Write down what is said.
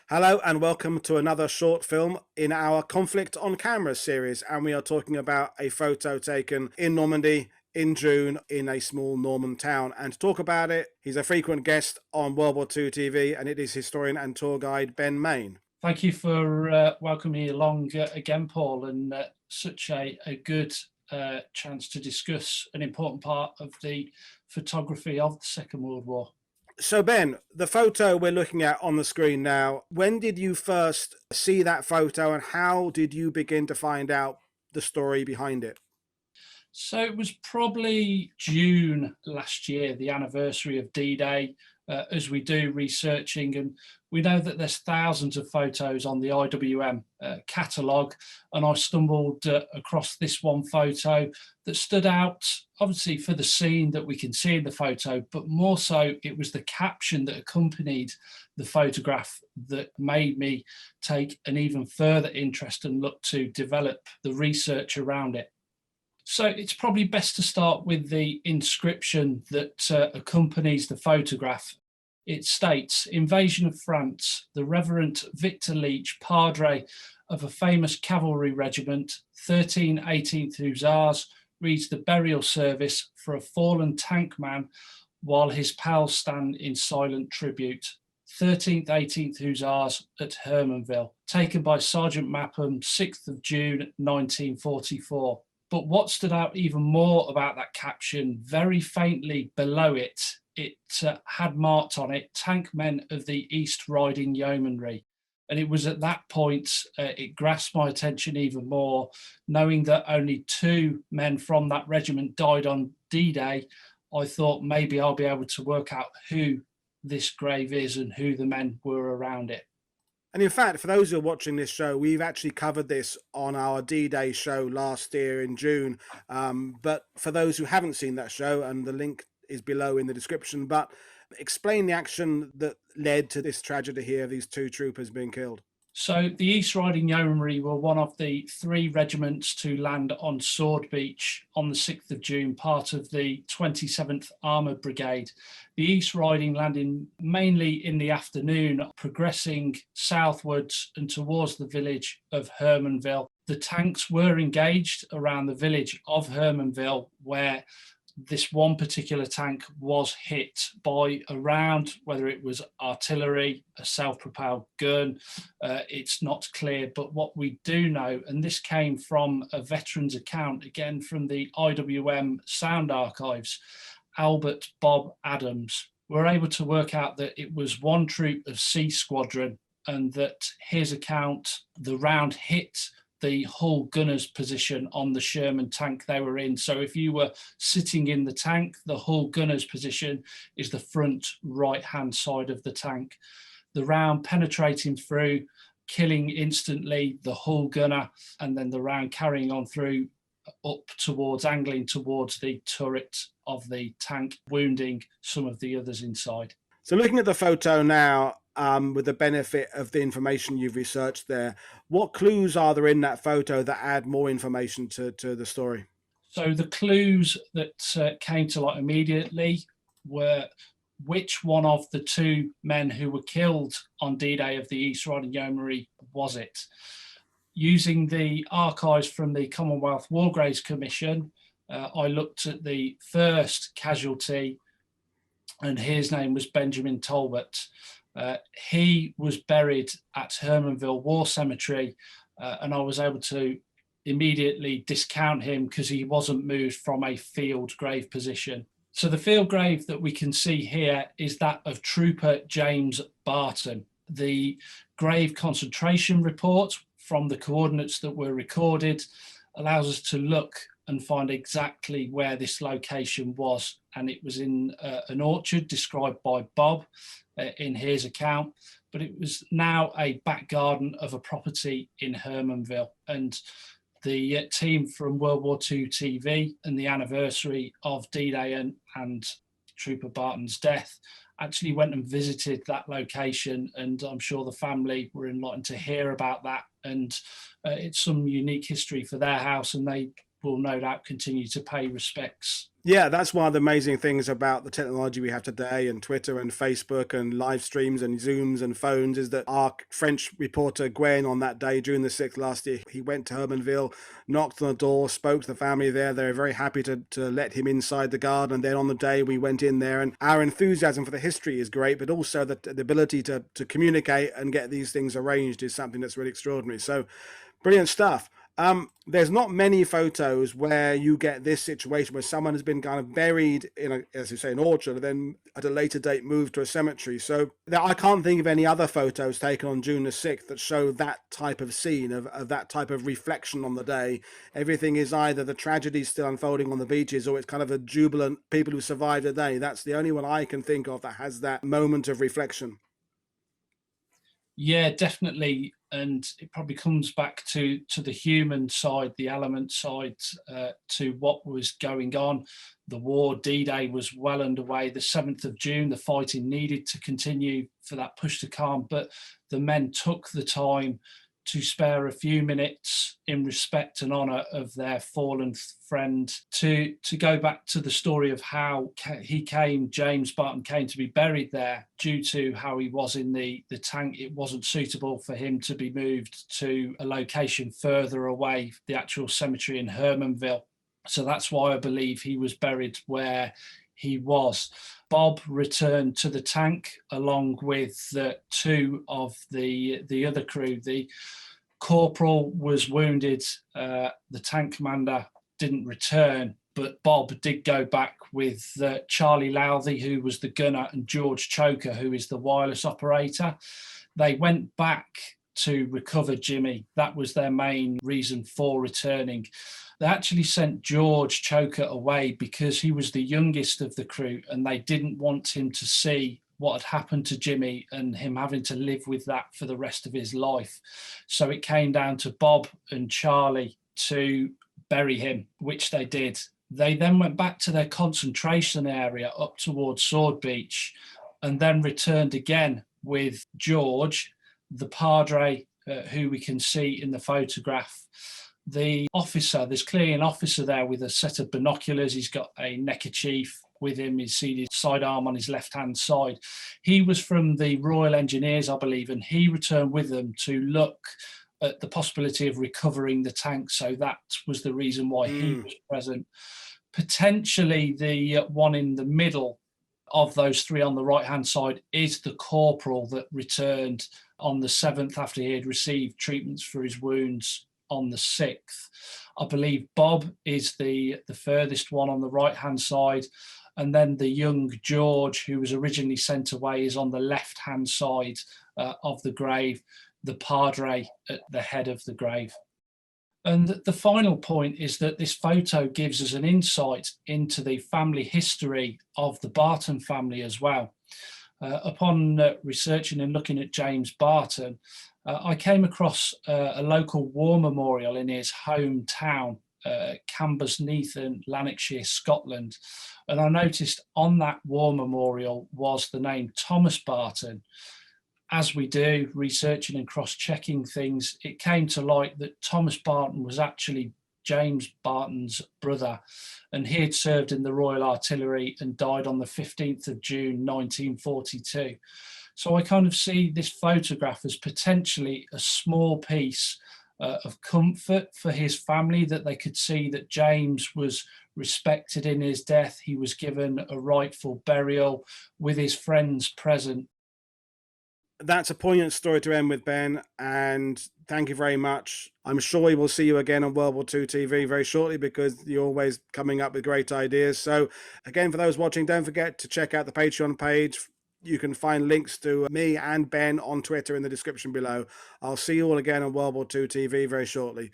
Hello and welcome to another short film in our Conflict on Camera series, and we are talking about a photo taken in Normandy in June in a small Norman town. And to talk about it, he's a frequent guest on WW2 TV, and it is historian and tour guide Ben Mayne. Thank you for welcoming me along again, Paul, and such a good chance to discuss an important part of the photography of the Second World War. So Ben, the photo we're looking at on the screen now, when did you first see that photo and how did you begin to find out the story behind it? So it was probably June last year, the anniversary of D-Day, as we do researching, and we know that there's thousands of photos on the IWM catalogue, and I stumbled across this one photo that stood out, obviously for the scene that we can see in the photo, but more so it was the caption that accompanied the photograph that made me take an even further interest and look to develop the research around it. So it's probably best to start with the inscription that accompanies the photograph. It states, "Invasion of France, the Reverend Victor Leach, Padre of a famous cavalry regiment, 13 18th Hussars, reads the burial service for a fallen tank man while his pals stand in silent tribute. 13th 18th Hussars at Hermanville, taken by Sergeant Mapham, 6th of June 1944. But what stood out even more about that caption, very faintly below it, it had marked on it, tank men of the East Riding Yeomanry. And it was at that point, it grasped my attention even more, knowing that only 2 men from that regiment died on D-Day. I thought maybe I'll be able to work out who this grave is and who the men were around it. And in fact, for those who are watching this show, we've actually covered this on our D-Day show last year in June. But for those who haven't seen that show, and the link is below in the description, but explain the action that led to this tragedy here of these 2 troopers being killed. So the East Riding Yeomanry were one of the 3 regiments to land on Sword Beach on the 6th of June, part of the 27th Armoured Brigade. The East Riding landing mainly in the afternoon, progressing southwards and towards the village of Hermanville. The tanks were engaged around the village of Hermanville, where this one particular tank was hit by a round, whether it was artillery, a self-propelled gun, it's not clear. But what we do know, and this came from a veteran's account, again from the IWM sound archives, Albert Bob Adams, were able to work out that it was one troop of C Squadron, and that his account, the round hit the Hull gunner's position on the Sherman tank they were in. So if you were sitting in the tank, the Hull gunner's position is the front right-hand side of the tank. The round penetrating through, killing instantly the Hull gunner, and then the round carrying on through up towards, angling towards the turret of the tank, wounding some of the others inside. So looking at the photo now, with the benefit of the information you've researched there, what clues are there in that photo that add more information to the story? So the clues that came to light immediately were which one of the 2 men who were killed on D-Day of the East Riding Yeomanry was it. Using the archives from the Commonwealth War Graves Commission, I looked at the first casualty, and his name was Benjamin Talbot. He was buried at Hermanville War Cemetery, and I was able to immediately discount him because he wasn't moved from a field grave position. So the field grave that we can see here is that of Trooper James Barton. The grave concentration report from the coordinates that were recorded allows us to look and find exactly where this location was. And it was in an orchard described by Bob in his account, but it was now a back garden of a property in Hermanville. And the team from World War II TV and the anniversary of D-Day and Trooper Barton's death actually went and visited that location, and I'm sure the family were enlightened to hear about that. And it's some unique history for their house, and they will no doubt continue to pay respects. Yeah, that's one of the amazing things about the technology we have today, and Twitter and Facebook and live streams and Zooms and phones, is that our French reporter Gwen, on that day, June the 6th last year, he went to Hermanville, knocked on the door, spoke to the family there. They were very happy to let him inside the garden. And then on the day we went in there, and our enthusiasm for the history is great, but also the ability to communicate and get these things arranged is something that's really extraordinary. So brilliant stuff. There's not many photos where you get this situation where someone has been kind of buried in a, as you say, an orchard, and then at a later date moved to a cemetery. So I can't think of any other photos taken on June the 6th that show that type of scene, of that type of reflection on the day. Everything is either the tragedy still unfolding on the beaches, or it's kind of a jubilant people who survived the day. That's the only one I can think of that has that moment of reflection. Yeah, definitely. And it probably comes back to the human side, the element side, to what was going on. The war, D-Day, was well underway. The 7th of June, the fighting needed to continue for that push to calm, but the men took the time to spare a few minutes in respect and honour of their fallen friend, to go back to the story of how James Barton came to be buried there. Due to how he was in the tank, it wasn't suitable for him to be moved to a location further away, the actual cemetery in Hermanville. So that's why I believe he was buried where he was. Bob returned to the tank along with two of the other crew. The corporal was wounded. The tank commander didn't return, but Bob did go back with Charlie Louthey, who was the gunner, and George Choker, who is the wireless operator. They went back to recover Jimmy. That was their main reason for returning. They actually sent George Choker away because he was the youngest of the crew, and they didn't want him to see what had happened to Jimmy and him having to live with that for the rest of his life. So it came down to Bob and Charlie to bury him, which they did. They then went back to their concentration area up towards Sword Beach, and then returned again with George, the padre, who we can see in the photograph. The officer, there's clearly an officer there with a set of binoculars. He's got a neckerchief with him. He's seen his sidearm on his left-hand side. He was from the Royal Engineers, I believe, and he returned with them to look at the possibility of recovering the tank. So that was the reason why he was present. Potentially the one in the middle of those three on the right-hand side is the corporal that returned on the 7th after he had received treatments for his wounds on the 6th. I believe Bob is the furthest one on the right-hand side, and then the young George, who was originally sent away, is on the left-hand side of the grave, the padre at the head of the grave. And the final point is that this photo gives us an insight into the family history of the Barton family as well. Upon researching and looking at James Barton, I came across a local war memorial in his hometown, Cambersneath in Lanarkshire, Scotland. And I noticed on that war memorial was the name Thomas Barton. As we do, researching and cross-checking things, it came to light that Thomas Barton was actually James Barton's brother, and he had served in the Royal Artillery and died on the 15th of June 1942. So I kind of see this photograph as potentially a small piece of comfort for his family, that they could see that James was respected in his death. He was given a rightful burial with his friends present. That's a poignant story to end with, Ben, and thank you very much. I'm sure we will see you again on World War II TV very shortly, because you're always coming up with great ideas. So again, for those watching, don't forget to check out the Patreon page. You can find links to me and Ben on Twitter in the description below. I'll see you all again on World War II TV very shortly.